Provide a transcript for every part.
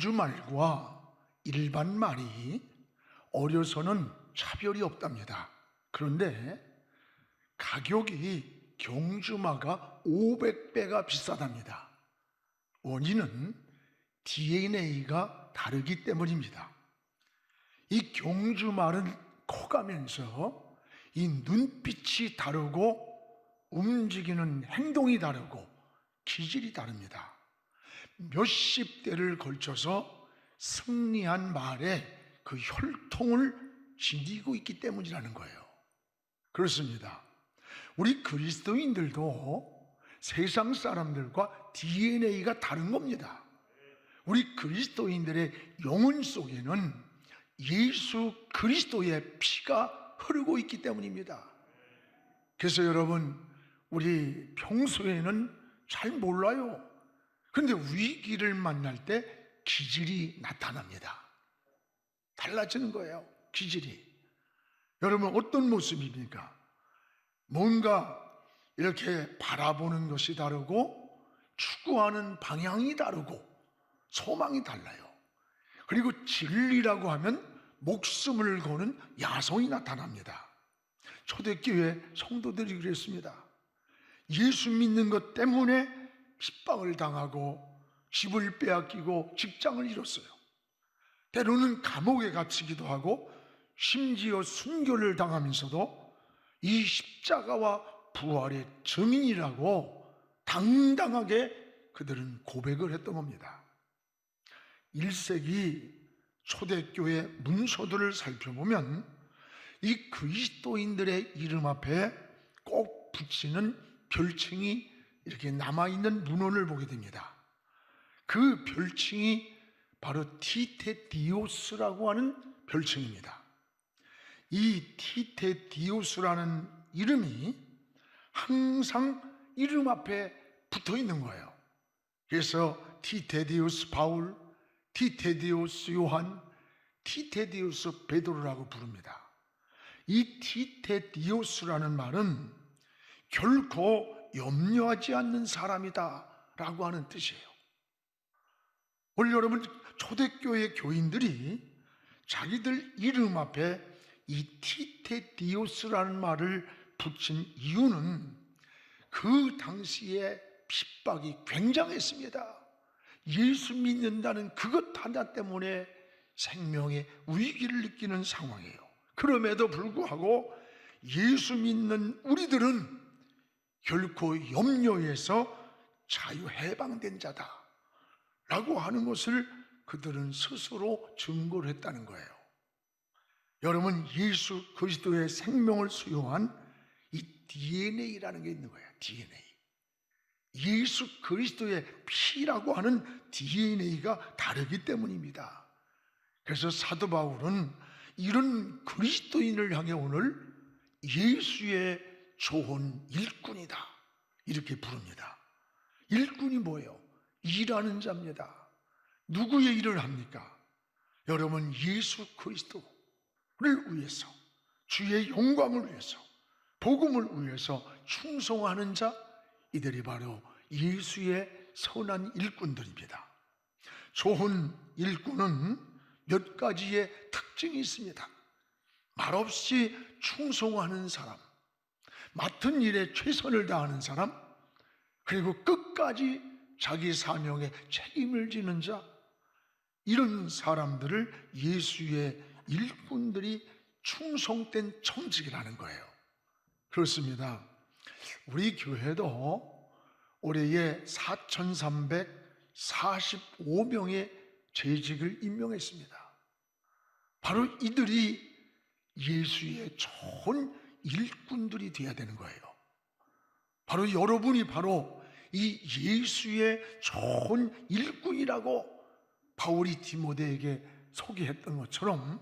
경주말과 일반 말이 어려서는 차별이 없답니다. 그런데 가격이 경주마가 500배가 비싸답니다. 원인은 DNA가 다르기 때문입니다. 이 경주말은 커가면서 이 눈빛이 다르고 움직이는 행동이 다르고 기질이 다릅니다. 몇십 대를 걸쳐서 승리한 말에 그 혈통을 지니고 있기 때문이라는 거예요. 그렇습니다. 우리 그리스도인들도 세상 사람들과 DNA가 다른 겁니다. 우리 그리스도인들의 영혼 속에는 예수 그리스도의 피가 흐르고 있기 때문입니다. 그래서 여러분, 우리 평소에는 잘 몰라요. 그런데 위기를 만날 때 기질이 나타납니다. 달라지는 거예요, 기질이. 여러분, 어떤 모습입니까? 뭔가 이렇게 바라보는 것이 다르고 추구하는 방향이 다르고 소망이 달라요. 그리고 진리라고 하면 목숨을 거는 야성이 나타납니다. 초대교회 성도들이 그랬습니다. 예수 믿는 것 때문에 핍박을 당하고 집을 빼앗기고 직장을 잃었어요. 때로는 감옥에 갇히기도 하고 심지어 순교를 당하면서도 이 십자가와 부활의 증인이라고 당당하게 그들은 고백을 했던 겁니다. 1세기 초대교회 문서들을 살펴보면 이 그리스도인들의 이름 앞에 꼭 붙이는 별칭이 이렇게 남아있는 문헌을 보게 됩니다. 그 별칭이 바로 티테디오스라고 하는 별칭입니다. 이 티테디오스라는 이름이 항상 이름 앞에 붙어 있는 거예요. 그래서 티테디오스 바울, 티테디오스 요한, 티테디오스 베드로라고 부릅니다. 이 티테디오스라는 말은 결코 염려하지 않는 사람이다 라고 하는 뜻이에요. 오늘 여러분, 초대교회 교인들이 자기들 이름 앞에 이 티테디오스라는 말을 붙인 이유는 그 당시에 핍박이 굉장했습니다. 예수 믿는다는 그것 하나 때문에 생명의 위기를 느끼는 상황이에요. 그럼에도 불구하고 예수 믿는 우리들은 결코 염려에서 자유해방된 자다 라고 하는 것을 그들은 스스로 증거를 했다는 거예요. 여러분, 예수 그리스도의 생명을 수용한 이 DNA라는 게 있는 거예요. DNA. 예수 그리스도의 피라고 하는 DNA가 다르기 때문입니다. 그래서 사도 바울은 이런 그리스도인을 향해 오늘 예수의 좋은 일꾼이다 이렇게 부릅니다. 일꾼이 뭐예요? 일하는 자입니다. 누구의 일을 합니까? 여러분, 예수 그리스도를 위해서, 주의 영광을 위해서, 복음을 위해서 충성하는 자, 이들이 바로 예수의 선한 일꾼들입니다. 좋은 일꾼은 몇 가지의 특징이 있습니다. 말없이 충성하는 사람, 맡은 일에 최선을 다하는 사람, 그리고 끝까지 자기 사명에 책임을 지는 자, 이런 사람들을 예수의 일꾼들이 충성된 청직이라는 거예요. 그렇습니다. 우리 교회도 올해에 4,345명의 재직을 임명했습니다. 바로 이들이 예수의 좋은 일꾼들이 되어야 되는 거예요. 바로 여러분이 바로 이 예수의 좋은 일꾼이라고 바울이 디모데에게 소개했던 것처럼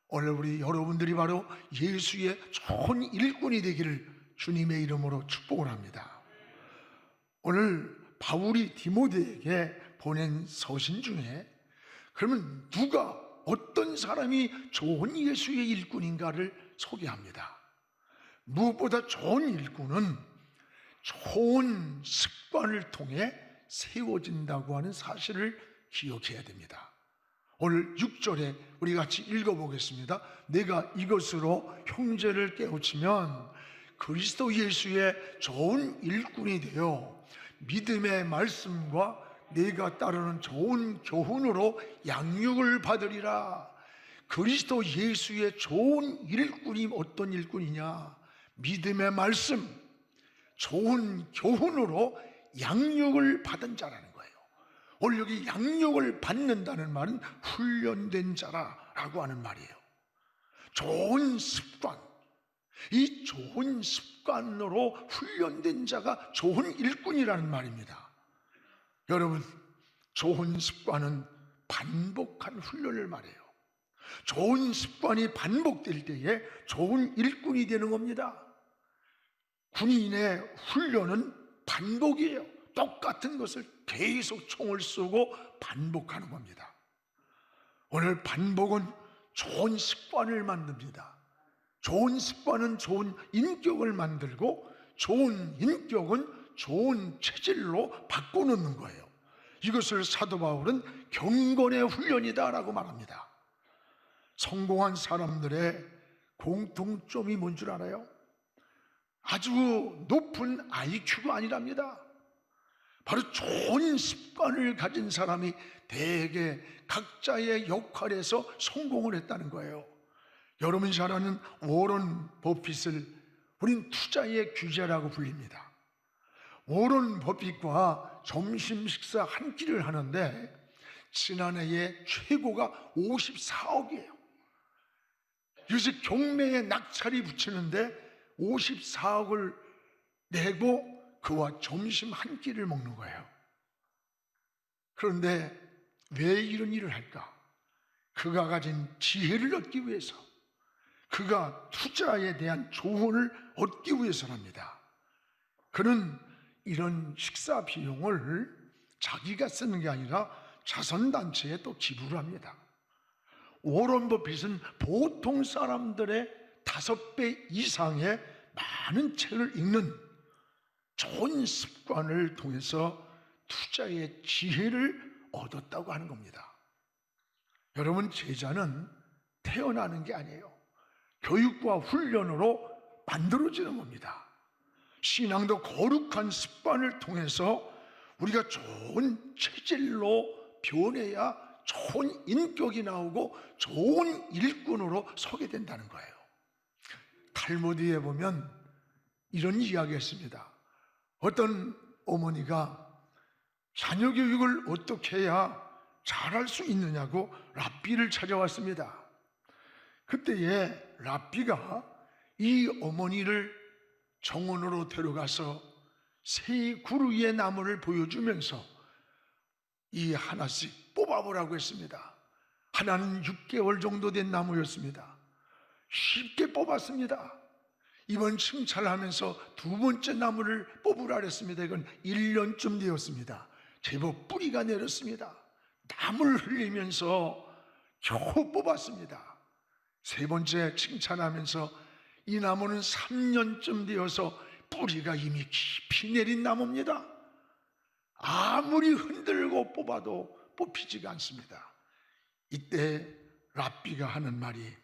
오늘 우리 여러분들이 바로 예수의 좋은 일꾼이 되기를 주님의 이름으로 축복을 합니다. 오늘 바울이 디모데에게 보낸 서신 중에 그러면 누가, 어떤 사람이 좋은 예수의 일꾼인가를 소개합니다. 무엇보다 좋은 일꾼은 좋은 습관을 통해 세워진다고 하는 사실을 기억해야 됩니다. 오늘 6절에 우리 같이 읽어보겠습니다. 내가 이것으로 형제를 깨우치면 그리스도 예수의 좋은 일꾼이 되어 믿음의 말씀과 내가 따르는 좋은 교훈으로 양육을 받으리라. 그리스도 예수의 좋은 일꾼이 어떤 일꾼이냐? 믿음의 말씀, 좋은 교훈으로 양육을 받은 자라는 거예요. 오늘 여기 양육을 받는다는 말은 훈련된 자라고 하는 말이에요. 좋은 습관, 이 좋은 습관으로 훈련된 자가 좋은 일꾼이라는 말입니다. 여러분, 좋은 습관은 반복한 훈련을 말해요. 좋은 습관이 반복될 때에 좋은 일꾼이 되는 겁니다. 군인의 훈련은 반복이에요. 똑같은 것을 계속 총을 쏘고 반복하는 겁니다. 오늘 반복은 좋은 습관을 만듭니다. 좋은 습관은 좋은 인격을 만들고 좋은 인격은 좋은 체질로 바꿔놓는 거예요. 이것을 사도 바울은 경건의 훈련이다라고 말합니다. 성공한 사람들의 공통점이 뭔 줄 알아요? 아주 높은 IQ가 아니랍니다. 바로 좋은 습관을 가진 사람이 대개 각자의 역할에서 성공을 했다는 거예요. 여러분 잘 아는 워런 버핏을 우린 투자의 규제라고 불립니다. 워런 버핏과 점심 식사 한 끼를 하는데 지난해에 최고가 54억이에요. 요새 경매에 낙찰이 붙이는데 54억을 내고 그와 점심 한 끼를 먹는 거예요. 그런데 왜 이런 일을 할까? 그가 가진 지혜를 얻기 위해서, 그가 투자에 대한 조언을 얻기 위해서랍니다. 그는 이런 식사 비용을 자기가 쓰는 게 아니라 자선단체에 또 기부를 합니다. 워런 버핏은 보통 사람들의 5배 이상의 많은 책을 읽는 좋은 습관을 통해서 투자의 지혜를 얻었다고 하는 겁니다. 여러분, 제자는 태어나는 게 아니에요. 교육과 훈련으로 만들어지는 겁니다. 신앙도 거룩한 습관을 통해서 우리가 좋은 체질로 변해야 좋은 인격이 나오고 좋은 일꾼으로 서게 된다는 거예요. 탈무드에 보면 이런 이야기가 있습니다. 어떤 어머니가 자녀 교육을 어떻게 해야 잘할 수 있느냐고 랍비를 찾아왔습니다. 그때에 랍비가 이 어머니를 정원으로 데려가서 세 그루의 나무를 보여주면서 이 하나씩 뽑아보라고 했습니다. 하나는 6개월 정도 된 나무였습니다. 쉽게 뽑았습니다. 이번 칭찬하면서 두 번째 나무를 뽑으라 그랬습니다. 이건 1년쯤 되었습니다. 제법 뿌리가 내렸습니다. 땀을 흘리면서 겨우 뽑았습니다. 세 번째 칭찬하면서 이 나무는 3년쯤 되어서 뿌리가 이미 깊이 내린 나무입니다. 아무리 흔들고 뽑아도 뽑히지가 않습니다. 이때 랍비가 하는 말이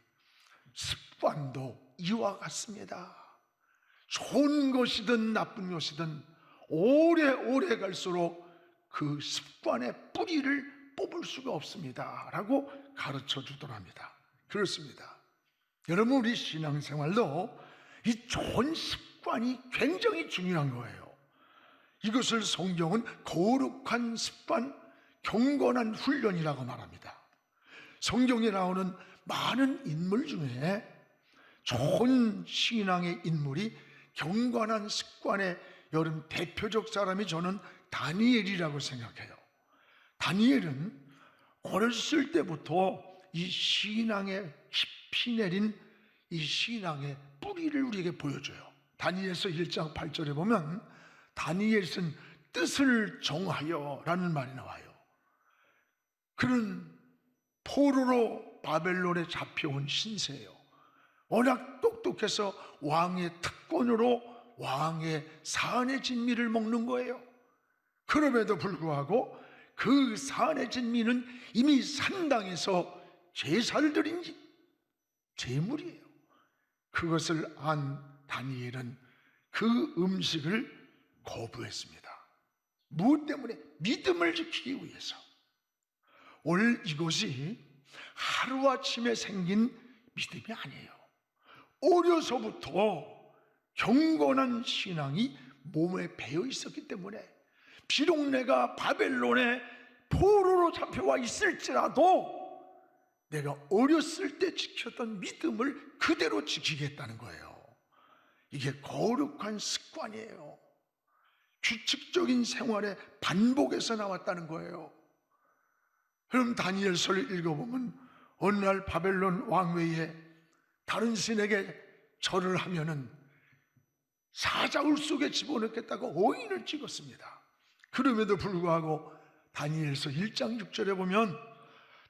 습관도 이와 같습니다. 좋은 것이든 나쁜 것이든 오래오래 갈수록 그 습관의 뿌리를 뽑을 수가 없습니다 라고 가르쳐 주더랍니다. 그렇습니다. 여러분, 우리 신앙생활도 이 좋은 습관이 굉장히 중요한 거예요. 이것을 성경은 거룩한 습관, 경건한 훈련이라고 말합니다. 성경에 나오는 많은 인물 중에 좋은 신앙의 인물이 경건한 습관의 여름 대표적 사람이 저는 다니엘이라고 생각해요. 다니엘은 어렸을 때부터 이 신앙에 깊이 내린 이 신앙의 뿌리를 우리에게 보여줘요. 다니엘서 1장 8절에 보면 다니엘은 뜻을 정하여 라는 말이 나와요. 그는 포로로 바벨론에 잡혀온 신세예요. 워낙 똑똑해서 왕의 특권으로 왕의 사안의 진미를 먹는 거예요. 그럼에도 불구하고 그 산해진 민은 이미 산당에서 제사를 드린 제물이에요. 그것을 안 다니엘은 그 음식을 거부했습니다. 무엇 때문에? 믿음을 지키기 위해서. 오늘 이것이 하루아침에 생긴 믿음이 아니에요. 어려서부터 경건한 신앙이 몸에 배어 있었기 때문에 비록 내가 바벨론에 포로로 잡혀와 있을지라도 내가 어렸을 때 지켰던 믿음을 그대로 지키겠다는 거예요. 이게 거룩한 습관이에요. 규칙적인 생활의 반복에서 나왔다는 거예요. 그럼 다니엘서를 읽어보면 어느 날 바벨론 왕외에 다른 신에게 절을 하면은 사자울 속에 집어넣겠다고 어인을 찍었습니다. 그럼에도 불구하고 다니엘서 1장 6절에 보면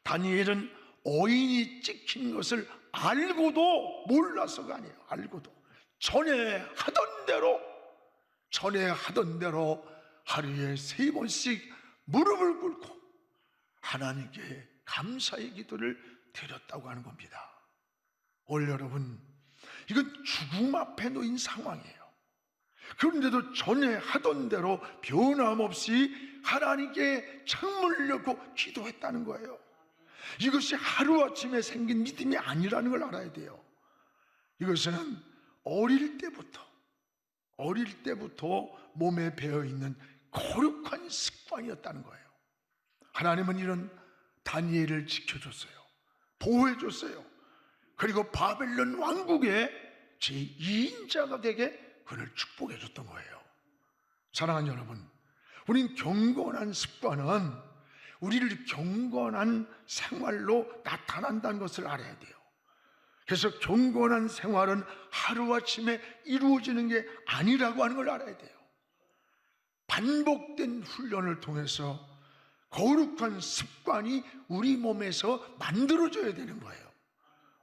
다니엘은 어인이 찍힌 것을 알고도 몰라서가 아니에요. 알고도 전에 하던 대로 하루에 3번씩 무릎을 꿇고 하나님께 감사의 기도를 드렸다고 하는 겁니다. 오늘 여러분, 이건 죽음 앞에 놓인 상황이에요. 그런데도 전에 하던 대로 변함없이 하나님께 창문을 열고 기도했다는 거예요. 이것이 하루아침에 생긴 믿음이 아니라는 걸 알아야 돼요. 이것은 어릴 때부터 몸에 배어있는 거룩한 습관이었다는 거예요. 하나님은 이런 다니엘을 지켜줬어요. 보호해줬어요. 그리고 바벨론 왕국의 제2인자가 되게 그를 축복해줬던 거예요. 사랑하는 여러분, 우린 경건한 습관은 우리를 경건한 생활로 나타난다는 것을 알아야 돼요. 그래서 경건한 생활은 하루아침에 이루어지는 게 아니라고 하는 걸 알아야 돼요. 반복된 훈련을 통해서 거룩한 습관이 우리 몸에서 만들어져야 되는 거예요.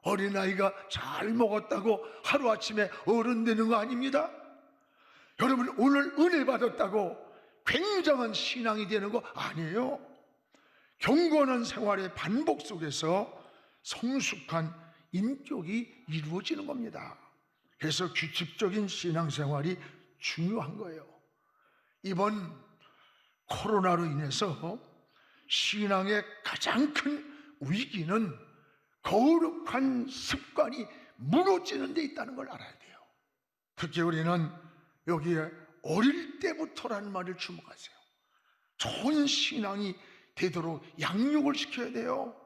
어린아이가 잘 먹었다고 하루아침에 어른 되는 거 아닙니다. 여러분, 오늘 은혜 받았다고 굉장한 신앙이 되는 거 아니에요. 경건한 생활의 반복 속에서 성숙한 인격이 이루어지는 겁니다. 그래서 규칙적인 신앙생활이 중요한 거예요. 이번 코로나로 인해서 신앙의 가장 큰 위기는 거룩한 습관이 무너지는 데 있다는 걸 알아야 돼요. 특히 우리는 여기에 어릴 때부터라는 말을 주목하세요. 좋은 신앙이 되도록 양육을 시켜야 돼요.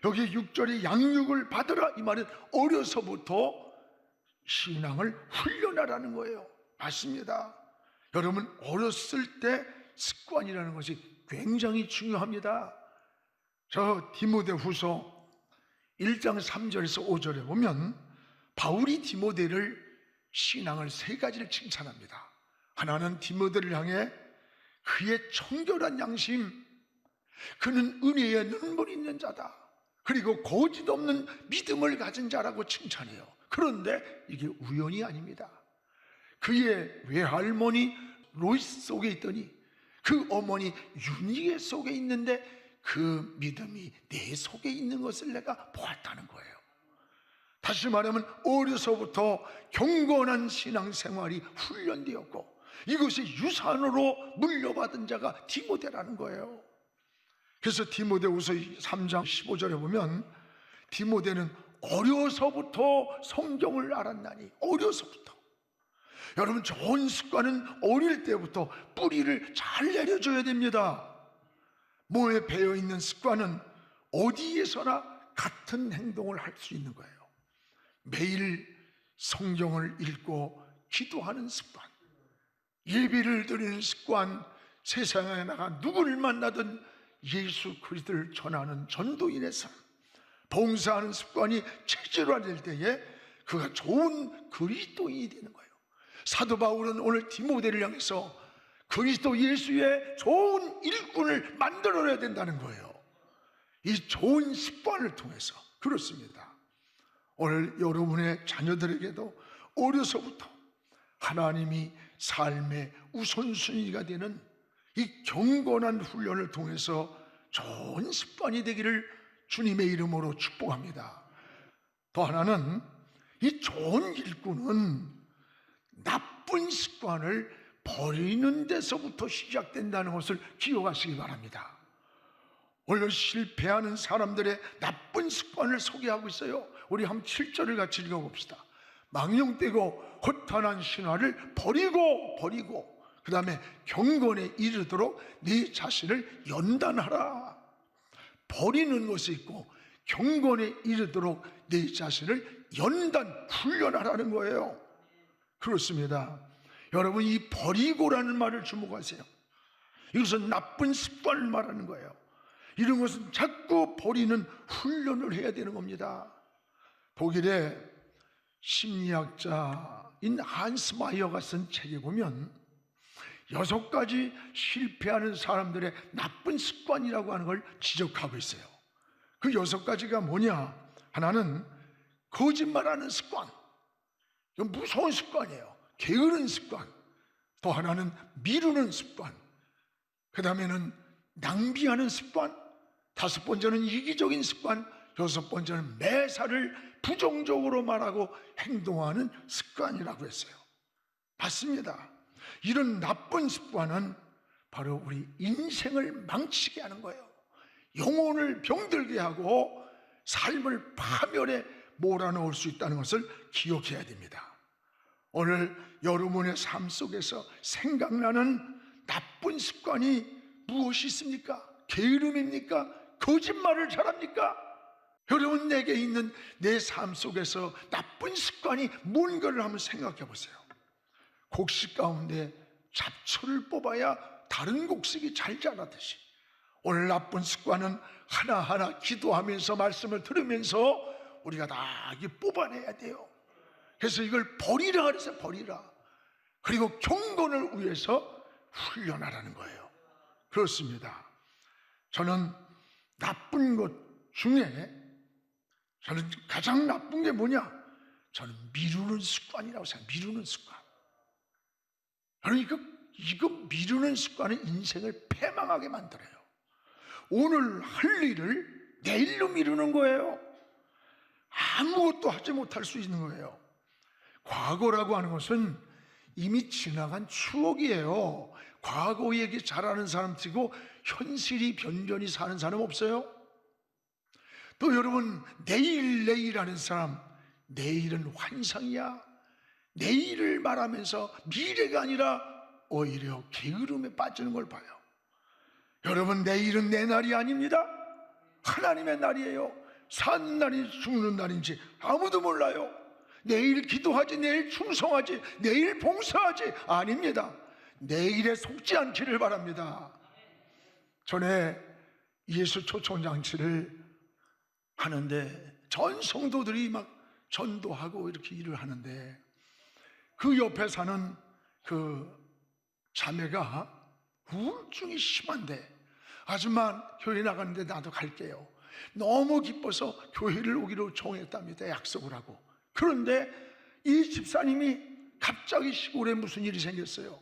여기 6절에 양육을 받으라, 이 말은 어려서부터 신앙을 훈련하라는 거예요. 맞습니다. 여러분, 어렸을 때 습관이라는 것이 굉장히 중요합니다. 저 디모데후서 1장 3절에서 5절에 보면 바울이 디모데를 신앙을 3가지를 칭찬합니다. 하나는 디모데를 향해 그의 청결한 양심, 그는 은혜에 눈물 있는 자다, 그리고 거짓 없는 믿음을 가진 자라고 칭찬해요. 그런데 이게 우연이 아닙니다. 그의 외할머니 로이스 속에 있더니 그 어머니 유니게 속에 있는데 그 믿음이 내 속에 있는 것을 내가 보았다는 거예요. 다시 말하면 어려서부터 경건한 신앙생활이 훈련되었고 이것이 유산으로 물려받은 자가 디모데라는 거예요. 그래서 디모데후서 3장 15절에 보면 디모데는 어려서부터 성경을 알았나니, 어려서부터. 여러분, 좋은 습관은 어릴 때부터 뿌리를 잘 내려줘야 됩니다. 몸에 배어있는 습관은 어디에서나 같은 행동을 할 수 있는 거예요. 매일 성경을 읽고 기도하는 습관, 예배를 드리는 습관, 세상에 나가 누구를 만나든 예수 그리스도를 전하는 전도인의 삶, 봉사하는 습관이 체질화될 때에 그가 좋은 그리스도인이 되는 거예요. 사도 바울은 오늘 디모데를 향해서 그리스도 예수의 좋은 일꾼을 만들어내야 된다는 거예요. 이 좋은 습관을 통해서. 그렇습니다. 오늘 여러분의 자녀들에게도 어려서부터 하나님이 삶의 우선순위가 되는 이 경건한 훈련을 통해서 좋은 습관이 되기를 주님의 이름으로 축복합니다. 또 하나는 이 좋은 일꾼은 나쁜 습관을 버리는 데서부터 시작된다는 것을 기억하시기 바랍니다. 오늘 실패하는 사람들의 나쁜 습관을 소개하고 있어요. 우리 한번 7절을 같이 읽어봅시다. 망령되고 허탄한 신화를 버리고 그 다음에 경건에 이르도록 네 자신을 연단하라. 버리는 것이 있고 경건에 이르도록 네 자신을 훈련하라는 거예요. 그렇습니다. 여러분, 이 버리고라는 말을 주목하세요. 이것은 나쁜 습관을 말하는 거예요. 이런 것은 자꾸 버리는 훈련을 해야 되는 겁니다. 독일의 심리학자인 한스 마이어가 쓴 책에 보면 6가지 실패하는 사람들의 나쁜 습관이라고 하는 걸 지적하고 있어요. 그 6가지가 뭐냐? 하나는 거짓말하는 습관. 이건 무서운 습관이에요. 게으른 습관. 또 하나는 미루는 습관. 그 다음에는 낭비하는 습관. 5번째는 이기적인 습관. 6번째는 매사를 부정적으로 말하고 행동하는 습관이라고 했어요. 맞습니다. 이런 나쁜 습관은 바로 우리 인생을 망치게 하는 거예요. 영혼을 병들게 하고 삶을 파멸에 몰아넣을 수 있다는 것을 기억해야 됩니다. 오늘 여러분의 삶 속에서 생각나는 나쁜 습관이 무엇이 있습니까? 게으름입니까? 거짓말을 잘합니까? 여러분, 내게 있는 내 삶 속에서 나쁜 습관이 뭔가를 한번 생각해 보세요. 곡식 가운데 잡초를 뽑아야 다른 곡식이 잘 자라듯이 오늘 나쁜 습관은 하나하나 기도하면서 말씀을 들으면서 우리가 다 뽑아내야 돼요. 그래서 이걸 버리라 그래서 버리라. 그리고 경건을 위해서 훈련하라는 거예요. 그렇습니다. 저는 나쁜 것 중에 저는 가장 나쁜 게 뭐냐? 저는 미루는 습관이라고 생각해요. 미루는 습관. 그러니까 이거 미루는 습관은 인생을 패망하게 만들어요. 오늘 할 일을 내일로 미루는 거예요. 아무것도 하지 못할 수 있는 거예요. 과거라고 하는 것은 이미 지나간 추억이에요. 과거 얘기 잘하는 사람 치고 현실이 변변히 사는 사람 없어요? 또 여러분, 내일 하는 사람, 내일은 환상이야. 내일을 말하면서 미래가 아니라 오히려 게으름에 빠지는 걸 봐요. 여러분, 내일은 내 날이 아닙니다. 하나님의 날이에요. 사는 날이 죽는 날인지 아무도 몰라요. 내일 기도하지, 내일 충성하지, 내일 봉사하지 아닙니다. 내일에 속지 않기를 바랍니다. 전에 예수 초청장치를 하는데 전 성도들이 막 전도하고 이렇게 일을 하는데 그 옆에 사는 그 자매가 우울증이 심한데, 아줌마 교회 나가는데 나도 갈게요. 너무 기뻐서 교회를 오기로 정했답니다. 약속을 하고. 그런데 이 집사님이 갑자기 시골에 무슨 일이 생겼어요.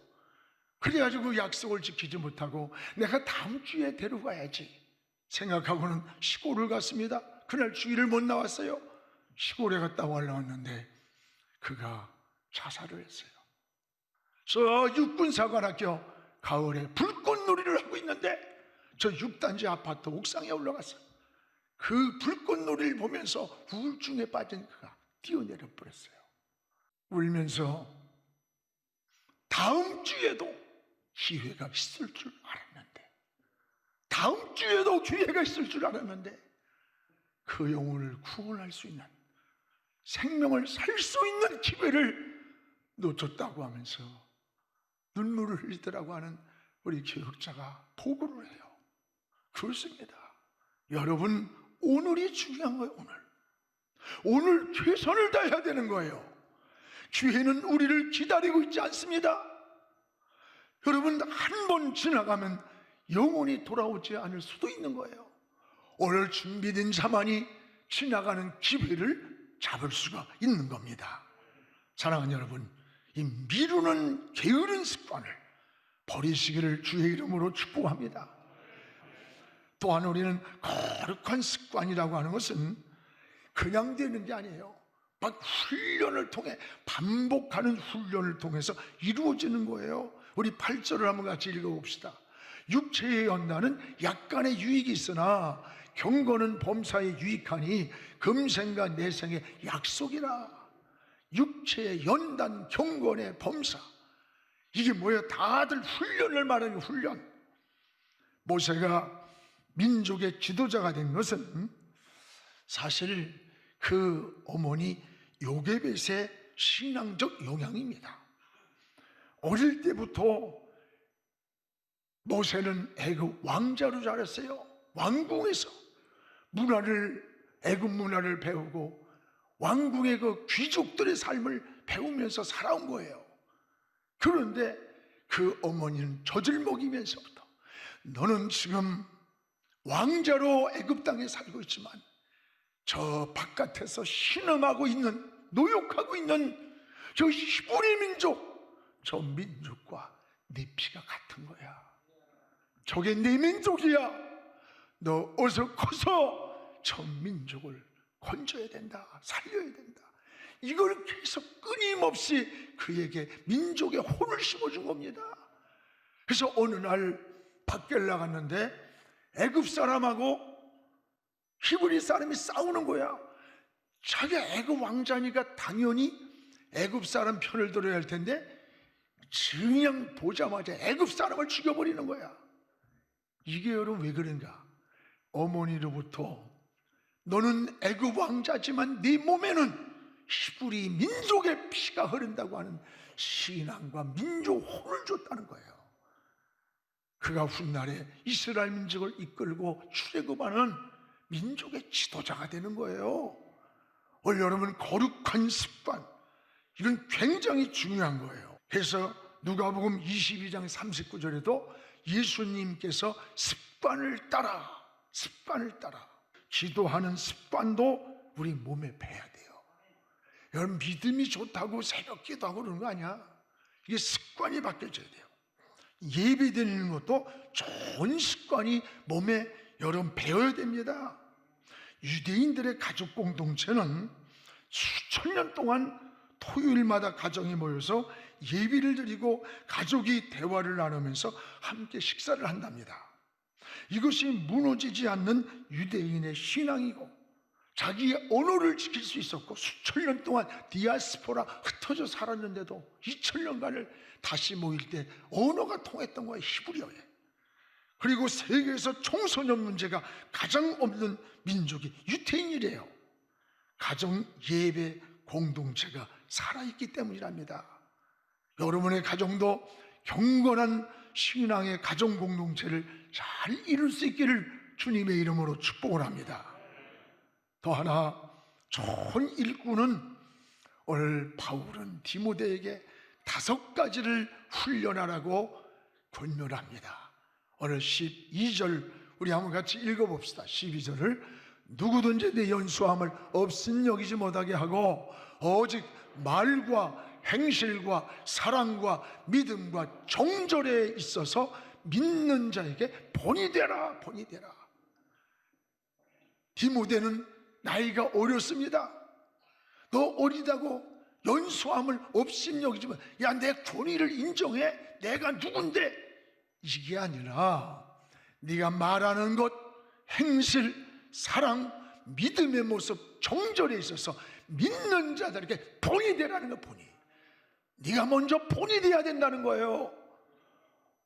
그래가지고 약속을 지키지 못하고 내가 다음 주에 데려가야지 생각하고는 시골을 갔습니다. 그날 주일을 못 나왔어요. 시골에 갔다 올라왔는데 그가 자살을 했어요. 저 육군사관학교 가을에 불꽃놀이를 하고 있는데 저 6단지 아파트 옥상에 올라갔어요. 그 불꽃놀이를 보면서 우울증에 빠진 그가 뛰어내려 버렸어요. 울면서 다음 주에도 기회가 있을 줄 알았는데, 다음 주에도 기회가 있을 줄 알았는데 그 영혼을 구원할 수 있는, 생명을 살 수 있는 기회를 놓쳤다고 하면서 눈물을 흘리더라고 하는 우리 교육자가 보고를 해요. 그렇습니다. 여러분, 오늘이 중요한 거예요. 오늘 최선을 다해야 되는 거예요. 기회는 우리를 기다리고 있지 않습니다. 여러분, 한 번 지나가면 영원히 돌아오지 않을 수도 있는 거예요. 오늘 준비된 자만이 지나가는 기회를 잡을 수가 있는 겁니다. 사랑하는 여러분, 이 미루는 게으른 습관을 버리시기를 주의 이름으로 축복합니다. 또한 우리는 거룩한 습관이라고 하는 것은 그냥 되는 게 아니에요. 막 훈련을 통해, 반복하는 훈련을 통해서 이루어지는 거예요. 우리 8절을 한번 같이 읽어봅시다. 육체의 연단은 약간의 유익이 있으나 경건은 범사에 유익하니 금생과 내생의 약속이라. 육체의 연단, 경건의 범사, 이게 뭐예요? 다들 훈련을 말하는 훈련. 모세가 민족의 지도자가 된 것은 사실 그 어머니 요게벳의 신앙적 영향입니다. 어릴 때부터 모세는 애굽 왕자로 자랐어요. 왕궁에서 애굽 문화를 배우고 왕궁의 그 귀족들의 삶을 배우면서 살아온 거예요. 그런데 그 어머니는 젖을 먹이면서부터 너는 지금 왕자로 애굽 땅에 살고 있지만 저 바깥에서 신음하고 있는, 노역하고 있는 저 히브리 민족, 저 민족과 네 피가 같은 거야. 저게 네 민족이야. 너 어서 커서 저 민족을 건져야 된다, 살려야 된다. 이걸 계속 끊임없이 그에게 민족의 혼을 심어준 겁니다. 그래서 어느 날 밖에 나갔는데 애굽 사람하고 히브리 사람이 싸우는 거야. 자기가 애굽 왕자니까 당연히 애굽 사람 편을 들어야 할 텐데 그냥 보자마자 애굽 사람을 죽여버리는 거야. 이게 여러분 왜 그런가? 어머니로부터 너는 애굽 왕자지만 네 몸에는 히브리 민족의 피가 흐른다고 하는 신앙과 민족 혼을 줬다는 거예요. 그가 훗날에 이스라엘 민족을 이끌고 출애굽하는 민족의 지도자가 되는 거예요. 오늘 여러분, 거룩한 습관, 이건 굉장히 중요한 거예요. 그래서 누가복음 22장 39절에도 예수님께서 습관을 따라 기도하는 습관도 우리 몸에 배야 돼요. 여러분, 믿음이 좋다고 새벽 기도하고 그러는 거 아니야. 이게 습관이 바뀌어져야 돼요. 예배 드리는 것도 좋은 습관이 몸에 여러분 배워야 됩니다. 유대인들의 가족 공동체는 수천 년 동안 토요일마다 가정에 모여서 예배를 드리고 가족이 대화를 나누면서 함께 식사를 한답니다. 이것이 무너지지 않는 유대인의 신앙이고 자기의 언어를 지킬 수 있었고 수천 년 동안 디아스포라 흩어져 살았는데도 2000년간을 다시 모일 때 언어가 통했던 거예요. 히브리어에. 그리고 세계에서 청소년 문제가 가장 없는 민족이 유태인이래요. 가정 예배 공동체가 살아있기 때문이랍니다. 여러분의 가정도 경건한 신앙의 가정 공동체를 잘 이룰 수 있기를 주님의 이름으로 축복을 합니다. 또 하나 좋은 일꾼은 오늘 바울은 디모데에게 5가지를 훈련하라고 권면합니다. 오늘 12절 우리 한번 같이 읽어봅시다. 12절을 누구든지 내 연수함을 없인 여기지 못하게 하고 오직 말과 행실과 사랑과 믿음과 정절에 있어서 믿는 자에게 본이 되라. 디모데는 나이가 어렸습니다. 너 어리다고 연수함을 없인 여기지만 야, 내 권위를 인정해? 내가 누군데? 이게 아니라 네가 말하는 것, 행실, 사랑, 믿음의 모습, 정절에 있어서 믿는 자들에게 본이 되라는 거. 본이. 네가 먼저 본이 돼야 된다는 거예요.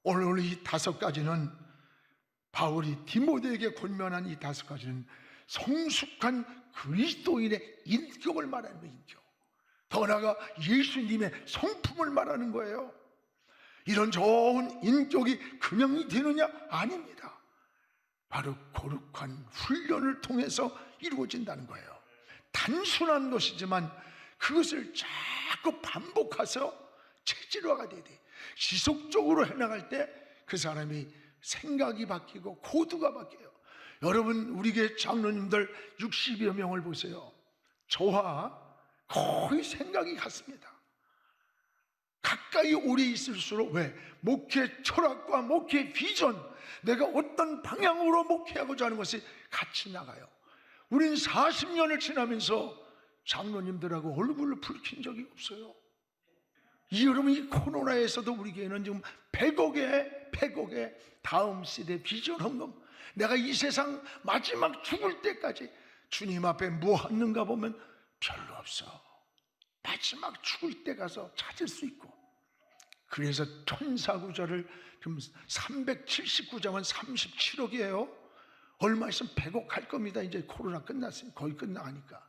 오늘 이 5가지는 바울이 디모데에게 권면한 이 5가지는 성숙한 그리스도인의 인격을 말하는 거예요. 인격. 더 나아가 예수님의 성품을 말하는 거예요. 이런 좋은 인격이 그냥이 되느냐? 아닙니다. 바로 거룩한 훈련을 통해서 이루어진다는 거예요. 단순한 것이지만 그것을 자꾸 반복해서 체질화가 돼야 돼. 지속적으로 해나갈 때 그 사람이 생각이 바뀌고 코드가 바뀌어요. 여러분, 우리 교회 장로님들 60여 명을 보세요. 저와 거의 생각이 같습니다. 가까이 오래 있을수록 왜? 목회 철학과 목회 비전, 내가 어떤 방향으로 목회하고자 하는 것이 같이 나가요. 우린 40년을 지나면서 장로님들하고 얼굴을 붉힌 적이 없어요. 여러분, 이 코로나에서도 우리 교회는 지금 100억의 다음 시대 비전 헌금, 내가 이 세상 마지막 죽을 때까지 주님 앞에 뭐 하는가 보면 별로 없어. 마지막 죽을 때 가서 찾을 수 있고. 그래서 천사구절을 지금 379장은 37억이에요 얼마 있으면 100억 갈 겁니다. 이제 코로나 끝났으니 거의 끝나가니까.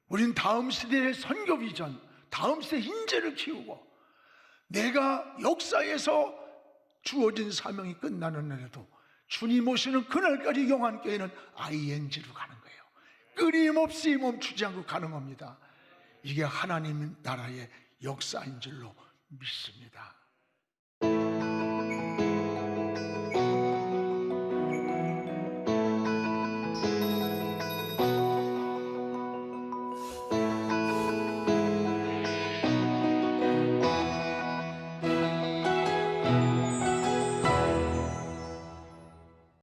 우린 다음 시대의 선교 비전, 다음 시대 인재를 키우고, 내가 역사에서 주어진 사명이 끝나는 날에도 주님 오시는 그날까지 영안교회는 ING로 가는 거예요. 끊임없이 멈추지 않고 가는 겁니다. 이게 하나님 나라의 역사인 줄로 믿습니다.